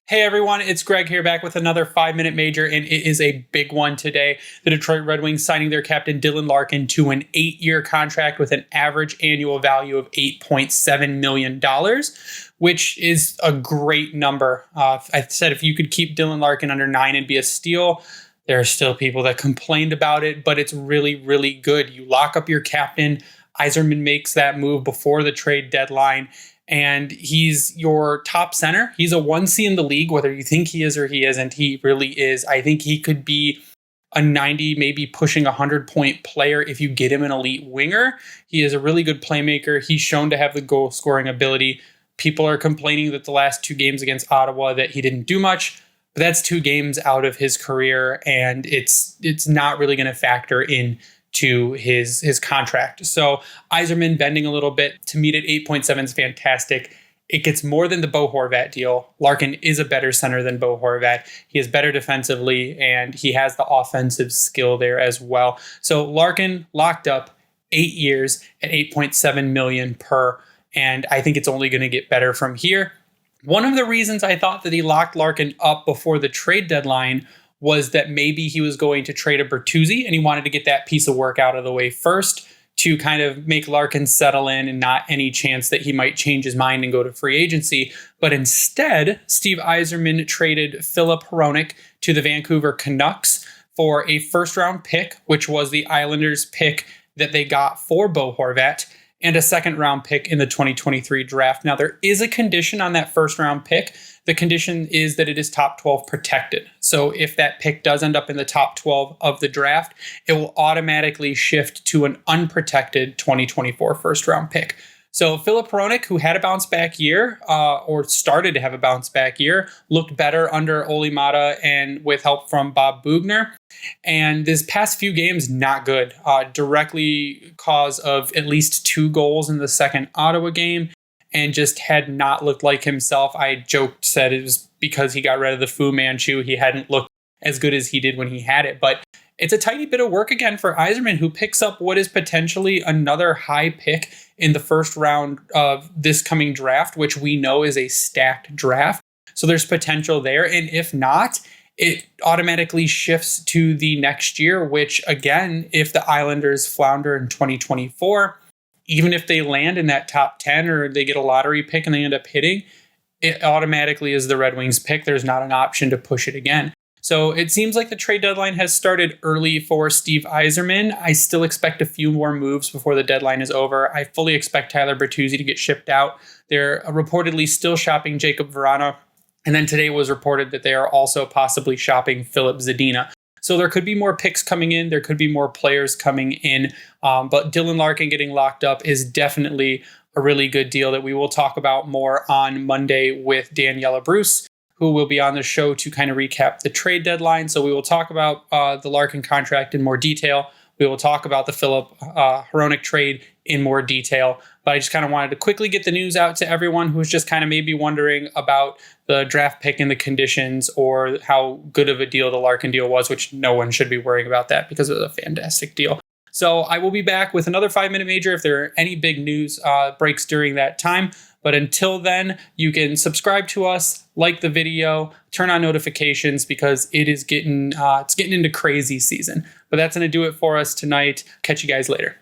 Hey everyone, it's Greg here back with another 5-minute major, and it is a big one today. The Detroit Red Wings signing their captain Dylan Larkin to an 8-year contract with an average annual value of $8.7 million, which is a great number. I said if you could keep Dylan Larkin under 9 and be a steal. There are still people that complained about it, but it's really, really good. You lock up your captain. Yzerman makes that move before the trade deadline. And he's your top center. He's a 1C in the league, whether you think he is or he isn't. He really is. I think he could be a 90, maybe pushing 100-point player if you get him an elite winger. He is a really good playmaker. He's shown to have the goal scoring ability. People are complaining that the last 2 games against Ottawa that he didn't do much, but that's 2 games out of his career, and it's not really going to factor in to his contract. So Yzerman bending a little bit to meet at 8.7 is fantastic. It gets more than the Bo Horvat deal. Larkin is a better center than Bo Horvat. He is better defensively, and he has the offensive skill there as well. So Larkin locked up 8 years at $8.7 million per, and I think it's only going to get better from here. One of the reasons I thought that he locked Larkin up before the trade deadline was that maybe he was going to trade a Bertuzzi and he wanted to get that piece of work out of the way first to kind of make Larkin settle in and not any chance that he might change his mind and go to free agency. But instead, Steve Yzerman traded Filip Hronek to the Vancouver Canucks for a first-round pick, which was the Islanders' pick that they got for Bo Horvat, and a second-round pick in the 2023 draft. Now, there is a condition on that first-round pick. The condition is that it is top 12 protected. So if that pick does end up in the top 12 of the draft, it will automatically shift to an unprotected 2024 first-round pick. So Filip Hronek, who had a bounce-back year, or started to have a bounce-back year, looked better under Olli Maatta and with help from Bob Boughner. And this past few games, not good. Directly cause of at least 2 goals in the second Ottawa game, and just had not looked like himself. I said it was because he got rid of the Fu Manchu. He hadn't looked as good as he did when he had it. But it's a tiny bit of work again for Yzerman, who picks up what is potentially another high pick in the first round of this coming draft, which we know is a stacked draft. So there's potential there. And if not, it automatically shifts to the next year, which again, if the Islanders flounder in 2024, even if they land in that top 10 or they get a lottery pick and they end up hitting, it automatically is the Red Wings pick. There's not an option to push it again. So it seems like the trade deadline has started early for Steve Yzerman. I still expect a few more moves before the deadline is over. I fully expect Tyler Bertuzzi to get shipped out. They're reportedly still shopping Jacob Vrana. And then today was reported that they are also possibly shopping Filip Zadina. So there could be more picks coming in. There could be more players coming in. But Dylan Larkin getting locked up is definitely a really good deal that we will talk about more on Monday with Daniela Bruce, who will be on the show to kind of recap the trade deadline. So we will talk about the Larkin contract in more detail. We will talk about the Filip Hronek trade in more detail. But I just kind of wanted to quickly get the news out to everyone who's just kind of maybe wondering about the draft pick and the conditions or how good of a deal the Larkin deal was, which no one should be worrying about that because it was a fantastic deal. So I will be back with another 5-minute major if there are any big news breaks during that time. But until then, you can subscribe to us, like the video, turn on notifications because it is getting into crazy season. But that's going to do it for us tonight. Catch you guys later.